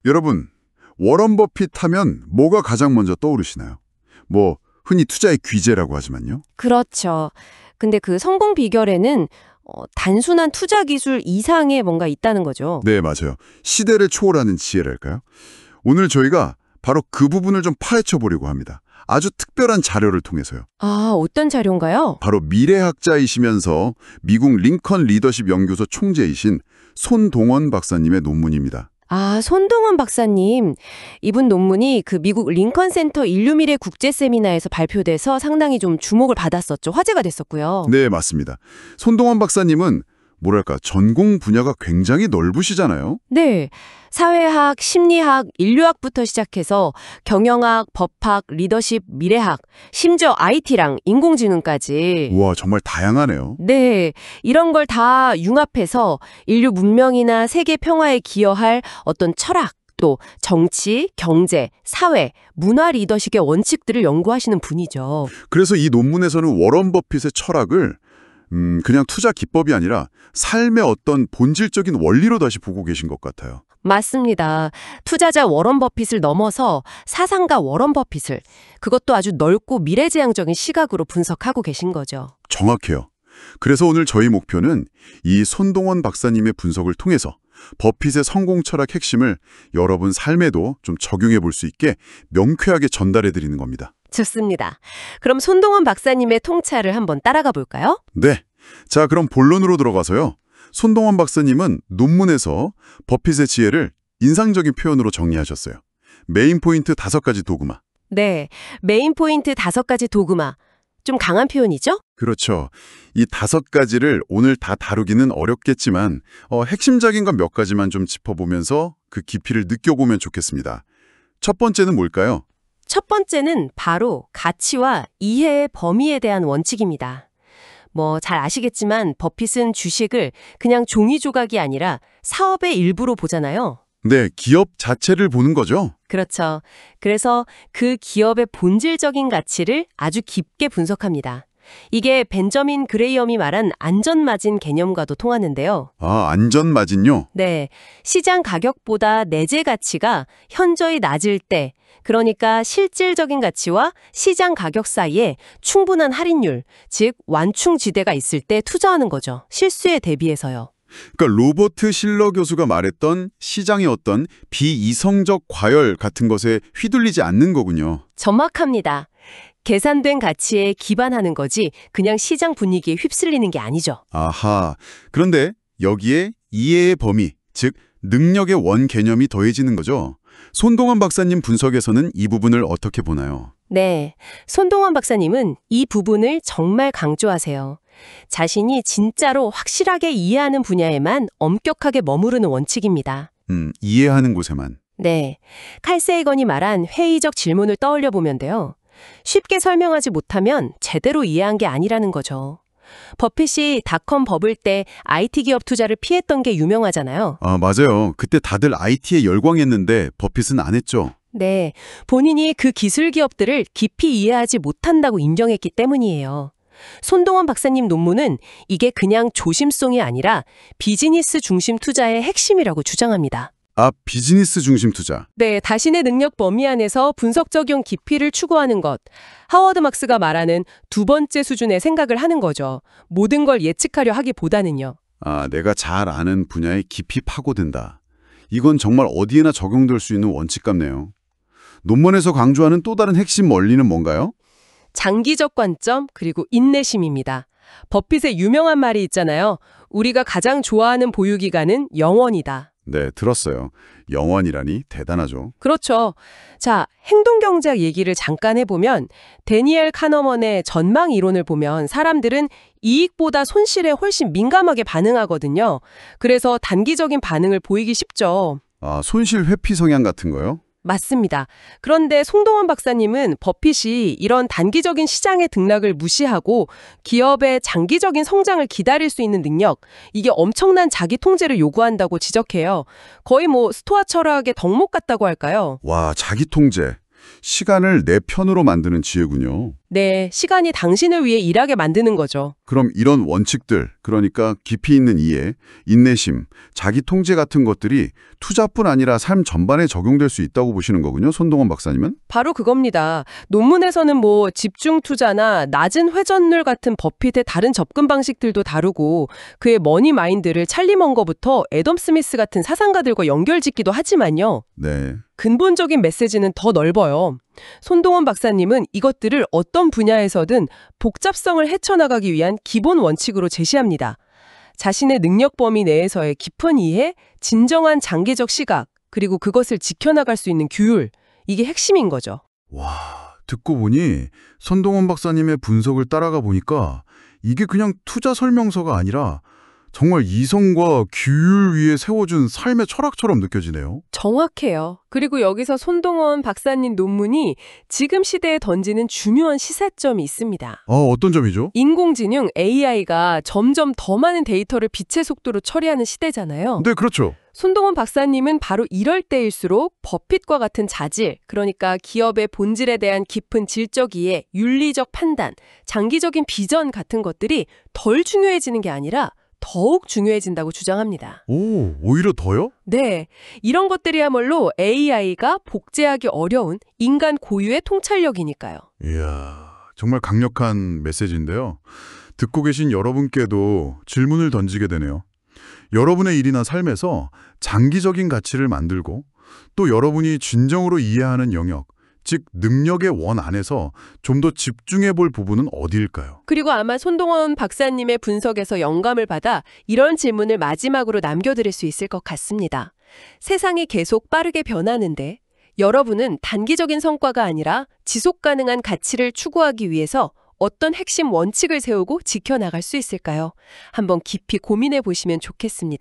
여러분, 워런 버핏 하면 뭐가 가장 먼저 떠오르시나요? 뭐 흔히 투자의 귀재라고 하지만요. 그렇죠. 근데 그 성공 비결에는 단순한 투자 기술 이상의 뭔가 있다는 거죠. 네, 맞아요. 시대를 초월하는 지혜랄까요? 오늘 저희가 바로 그 부분을 좀 파헤쳐 보려고 합니다. 아주 특별한 자료를 통해서요. 아, 어떤 자료인가요? 바로 미래학자이시면서 미국 링컨 리더십 연구소 총재이신 손동원 박사님의 논문입니다. 아, 손동원 박사님. 이분 논문이 그 미국 링컨 센터 인류미래 국제 세미나에서 발표돼서 상당히 좀 주목을 받았었죠. 화제가 됐었고요. 네, 맞습니다. 손동원 박사님은 뭐랄까 전공 분야가 굉장히 넓으시잖아요. 네. 사회학, 심리학, 인류학부터 시작해서 경영학, 법학, 리더십, 미래학, 심지어 IT랑 인공지능까지. 우와, 정말 다양하네요. 네. 이런 걸 다 융합해서 인류 문명이나 세계 평화에 기여할 어떤 철학, 또 정치, 경제, 사회, 문화 리더십의 원칙들을 연구하시는 분이죠. 그래서 이 논문에서는 워런 버핏의 철학을 그냥 투자 기법이 아니라 삶의 어떤 본질적인 원리로 다시 보고 계신 것 같아요. 맞습니다. 투자자 워런 버핏을 넘어서 사상가 워런 버핏을, 그것도 아주 넓고 미래지향적인 시각으로 분석하고 계신 거죠. 정확해요. 그래서 오늘 저희 목표는 이 손동원 박사님의 분석을 통해서 버핏의 성공 철학 핵심을 여러분 삶에도 좀 적용해 볼 수 있게 명쾌하게 전달해 드리는 겁니다. 좋습니다. 그럼 손동원 박사님의 통찰을 한번 따라가 볼까요? 네. 자, 그럼 본론으로 들어가서요. 손동원 박사님은 논문에서 버핏의 지혜를 인상적인 표현으로 정리하셨어요. 메인 포인트 5가지 도그마. 네, 메인 포인트 5가지 도그마. 좀 강한 표현이죠? 그렇죠. 이 5가지를 오늘 다 다루기는 어렵겠지만 핵심적인 건 몇 가지만 좀 짚어보면서 그 깊이를 느껴보면 좋겠습니다. 첫 번째는 뭘까요? 첫 번째는 바로 가치와 이해의 범위에 대한 원칙입니다. 뭐 잘 아시겠지만 버핏은 주식을 그냥 종이 조각이 아니라 사업의 일부로 보잖아요. 네, 기업 자체를 보는 거죠. 그렇죠. 그래서 그 기업의 본질적인 가치를 아주 깊게 분석합니다. 이게 벤저민 그레이엄이 말한 안전마진 개념과도 통하는데요. 아, 안전마진요? 네, 시장 가격보다 내재 가치가 현저히 낮을 때, 그러니까 실질적인 가치와 시장 가격 사이에 충분한 할인율, 즉 완충지대가 있을 때 투자하는 거죠. 실수에 대비해서요. 그러니까 로버트 실러 교수가 말했던 시장의 어떤 비이성적 과열 같은 것에 휘둘리지 않는 거군요. 정확합니다. 계산된 가치에 기반하는 거지 그냥 시장 분위기에 휩쓸리는 게 아니죠. 아하. 그런데 여기에 이해의 범위, 즉 능력의 원 개념이 더해지는 거죠. 손동원 박사님 분석에서는 이 부분을 어떻게 보나요? 네, 손동원 박사님은 이 부분을 정말 강조하세요. 자신이 진짜로 확실하게 이해하는 분야에만 엄격하게 머무르는 원칙입니다. 이해하는 곳에만. 네, 칼 세이건이 말한 회의적 질문을 떠올려 보면 돼요. 쉽게 설명하지 못하면 제대로 이해한 게 아니라는 거죠. 버핏이 닷컴 버블 때 IT 기업 투자를 피했던 게 유명하잖아요. 아, 맞아요. 그때 다들 IT에 열광했는데 버핏은 안 했죠. 네, 본인이 그 기술 기업들을 깊이 이해하지 못한다고 인정했기 때문이에요. 손동원 박사님 논문은 이게 그냥 조심성이 아니라 비즈니스 중심 투자의 핵심이라고 주장합니다. 아, 비즈니스 중심 투자. 네, 자신의 능력 범위 안에서 분석 적용 깊이를 추구하는 것. 하워드 막스가 말하는 두 번째 수준의 생각을 하는 거죠. 모든 걸 예측하려 하기보다는요. 아, 내가 잘 아는 분야에 깊이 파고든다. 이건 정말 어디에나 적용될 수 있는 원칙 같네요. 논문에서 강조하는 또 다른 핵심 원리는 뭔가요? 장기적 관점 그리고 인내심입니다. 버핏의 유명한 말이 있잖아요. 우리가 가장 좋아하는 보유기간은 영원이다. 네, 들었어요. 영원이라니 대단하죠. 그렇죠. 자, 행동경제학 얘기를 잠깐 해보면 데니엘 카너먼의 전망 이론을 보면 사람들은 이익보다 손실에 훨씬 민감하게 반응하거든요. 그래서 단기적인 반응을 보이기 쉽죠. 아, 손실 회피 성향 같은 거요? 맞습니다. 그런데 송동원 박사님은 버핏이 이런 단기적인 시장의 등락을 무시하고 기업의 장기적인 성장을 기다릴 수 있는 능력, 이게 엄청난 자기 통제를 요구한다고 지적해요. 거의 뭐 스토아 철학의 덕목 같다고 할까요? 와, 자기 통제. 시간을 내 편으로 만드는 지혜군요. 네, 시간이 당신을 위해 일하게 만드는 거죠. 그럼 이런 원칙들, 그러니까 깊이 있는 이해, 인내심, 자기 통제 같은 것들이 투자뿐 아니라 삶 전반에 적용될 수 있다고 보시는 거군요, 손동원 박사님은? 바로 그겁니다. 논문에서는 집중 투자나 낮은 회전율 같은 버핏의 다른 접근 방식들도 다루고 그의 머니 마인드를 찰리 먼거부터 애덤 스미스 같은 사상가들과 연결짓기도 하지만요. 네. 근본적인 메시지는 더 넓어요. 손동원 박사님은 이것들을 어떤 분야에서든 복잡성을 헤쳐나가기 위한 기본 원칙으로 제시합니다. 자신의 능력 범위 내에서의 깊은 이해, 진정한 장기적 시각, 그리고 그것을 지켜나갈 수 있는 규율, 이게 핵심인 거죠. 와, 듣고 보니 손동원 박사님의 분석을 따라가 보니까 이게 그냥 투자 설명서가 아니라 정말 이성과 규율 위에 세워준 삶의 철학처럼 느껴지네요. 정확해요. 그리고 여기서 손동원 박사님 논문이 지금 시대에 던지는 중요한 시사점이 있습니다. 어떤 점이죠? 인공지능 AI가 점점 더 많은 데이터를 빛의 속도로 처리하는 시대잖아요. 네, 그렇죠. 손동원 박사님은 바로 이럴 때일수록 버핏과 같은 자질, 그러니까 기업의 본질에 대한 깊은 질적 이해, 윤리적 판단, 장기적인 비전 같은 것들이 덜 중요해지는 게 아니라 더욱 중요해진다고 주장합니다. 오, 오히려 더요? 네, 이런 것들이야말로 AI가 복제하기 어려운 인간 고유의 통찰력이니까요. 이야, 정말 강력한 메시지인데요. 듣고 계신 여러분께도 질문을 던지게 되네요. 여러분의 일이나 삶에서 장기적인 가치를 만들고 또 여러분이 진정으로 이해하는 영역, 즉 능력의 원 안에서 좀 더 집중해 볼 부분은 어디일까요? 그리고 아마 손동원 박사님의 분석에서 영감을 받아 이런 질문을 마지막으로 남겨드릴 수 있을 것 같습니다. 세상이 계속 빠르게 변하는데 여러분은 단기적인 성과가 아니라 지속 가능한 가치를 추구하기 위해서 어떤 핵심 원칙을 세우고 지켜나갈 수 있을까요? 한번 깊이 고민해 보시면 좋겠습니다.